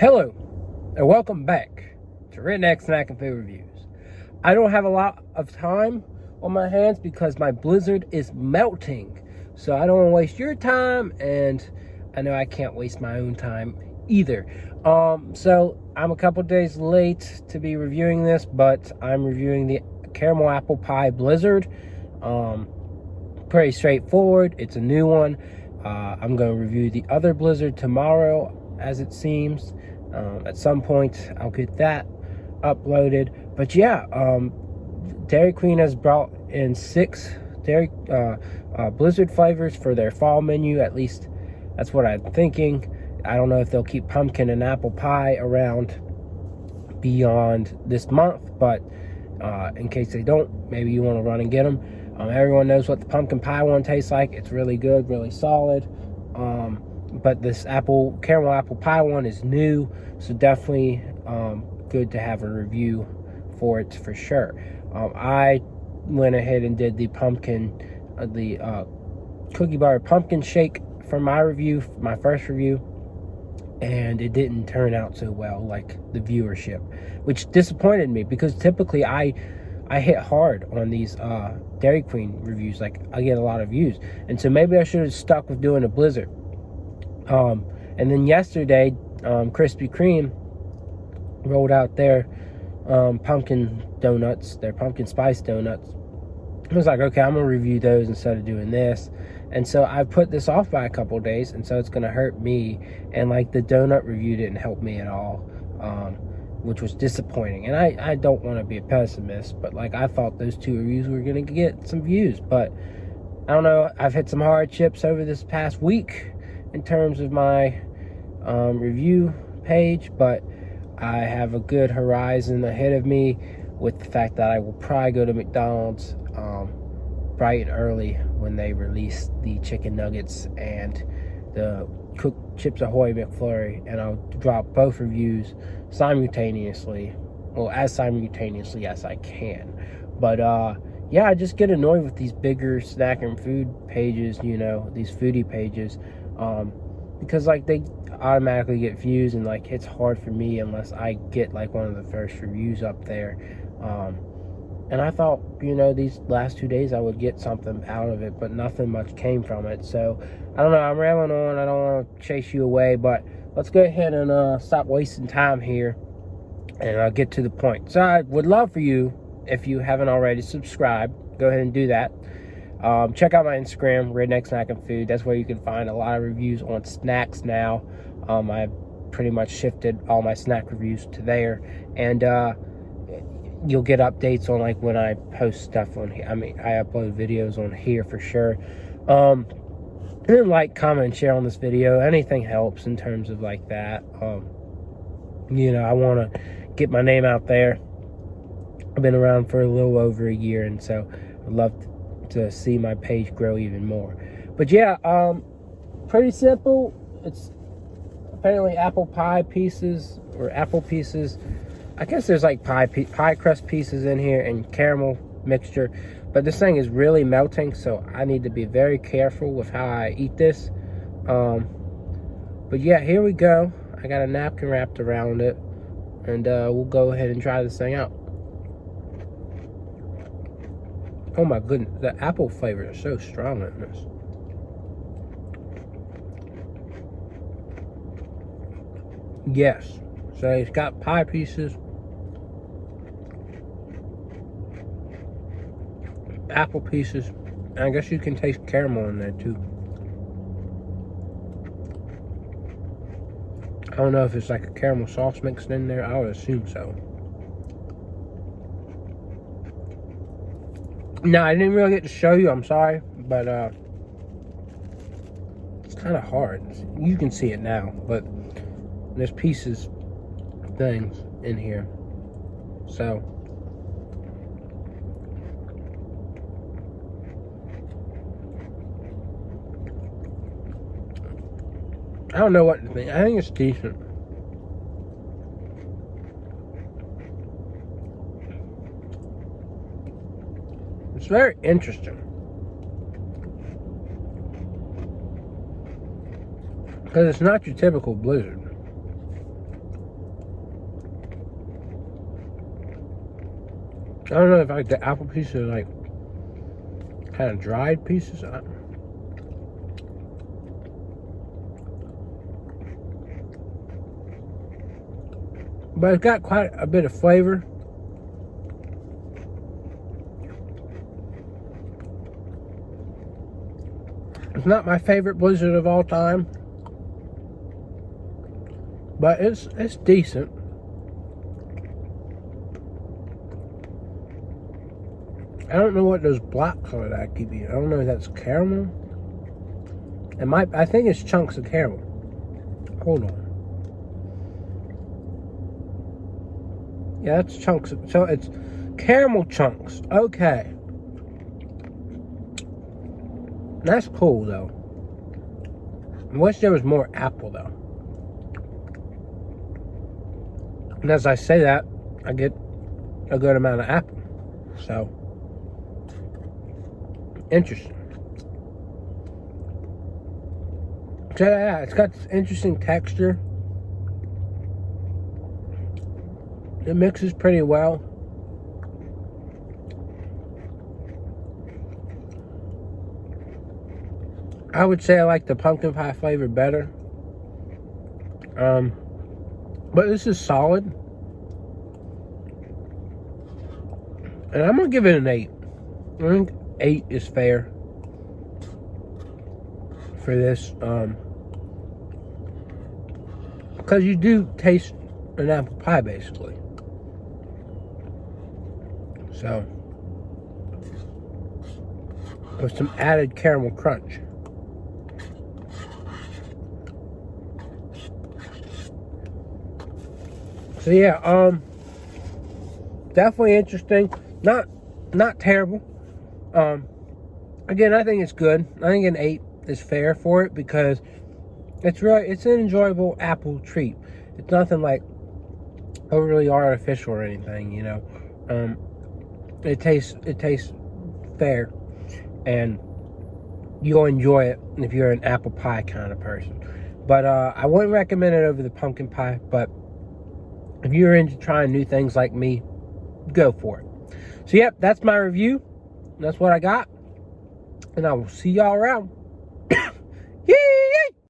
Hello, and welcome back to Redneck Snack and Food Reviews. I don't have a lot of time on my hands because my blizzard is melting. So I don't want to waste your time, and I know I can't waste my own time either. So I'm a couple days late to be reviewing this, but I'm reviewing the caramel apple pie blizzard. Pretty straightforward. It's a new one. I'm going to review the other blizzard tomorrow, as it seems. At some point I'll get that uploaded. But yeah, Dairy Queen has brought in 6 blizzard flavors for their fall menu. At least that's what I'm thinking. I don't know if they'll keep pumpkin and apple pie around beyond this month, but in case they don't, maybe you want to run and get them. Everyone knows what the pumpkin pie one tastes like. It's really good, really solid. But this caramel apple pie one is new, so definitely good to have a review for it for sure. I went ahead and did the cookie butter pumpkin shake for my first review, and it didn't turn out so well, like the viewership, which disappointed me because typically I hit hard on these Dairy Queen reviews. Like, I get a lot of views, and so maybe I should have stuck with doing a blizzard. And then yesterday, Krispy Kreme rolled out their pumpkin donuts, their pumpkin spice donuts. I was like, okay, I'm gonna review those instead of doing this. And so I put this off by a couple of days, and so it's gonna hurt me. And like, the donut review didn't help me at all, which was disappointing. And I don't want to be a pessimist, but like, I thought those 2 reviews were gonna get some views, but I don't know. I've hit some hardships over this past week in terms of my review page, but I have a good horizon ahead of me with the fact that I will probably go to McDonald's bright and early when they release the chicken nuggets and the cooked Chips Ahoy McFlurry, and I'll drop both reviews simultaneously, as simultaneously as I can. But yeah, I just get annoyed with these bigger snack and food pages, these foodie pages, because like, they automatically get views, and like, it's hard for me unless I get like one of the first reviews up there. And I thought, these last 2 days I would get something out of it, but nothing much came from it. So I don't know, I'm rambling on. I don't want to chase you away, but let's go ahead and stop wasting time here and get to the point. So I would love for you, if you haven't already subscribed, go ahead and do that. Check out my Instagram, Redneck Snack and Food. That's where you can find a lot of reviews on snacks now. I've pretty much shifted all my snack reviews to there, and you'll get updates on like when I post stuff on here. I upload videos on here for sure. And then like, comment, and share on this video. Anything helps in terms of like that. I want to get my name out there. I've been around for a little over a year, and so I'd love to see my page grow even more. But yeah, pretty simple. It's apparently apple pie pieces, or apple pieces. I guess there's like pie crust pieces in here and caramel mixture, but this thing is really melting, so I need to be very careful with how I eat this. But yeah, here we go. I got a napkin wrapped around it, and we'll go ahead and try this thing out. Oh my goodness, the apple flavors are so strong in this. Yes, so it's got pie pieces, apple pieces, and I guess you can taste caramel in there too. I don't know if it's like a caramel sauce mixed in there. I would assume so. No, I didn't really get to show you, I'm sorry, but it's kind of hard. You can see it now, but there's things in here. So I don't know what to think. I think it's decent. It's very interesting. Because it's not your typical blizzard. I don't know if like the apple pieces are like kind of dried pieces. But it's got quite a bit of flavor. It's not my favorite Blizzard of all time, but it's decent. I don't know what those black color that I keep eating. I don't know if that's caramel. I think it's chunks of caramel. Hold on. Yeah, that's chunks. So it's caramel chunks. Okay. That's cool, though. I wish there was more apple, though. And as I say that, I get a good amount of apple. So, interesting. So, yeah, it's got this interesting texture. It mixes pretty well. I would say I like the pumpkin pie flavor better. But this is solid. And I'm going to give it an 8. I think 8 is fair for this. Because you do taste an apple pie, basically. So, with some added caramel crunch. So yeah, definitely interesting. Not terrible. Again, I think it's good. I think an 8 is fair for it because it's an enjoyable apple treat. It's nothing like overly artificial or anything, you know. It tastes fair, and you'll enjoy it if you're an apple pie kind of person. But I wouldn't recommend it over the pumpkin pie, but if you're into trying new things like me, go for it. So, yep, that's my review. That's what I got. And I will see y'all around.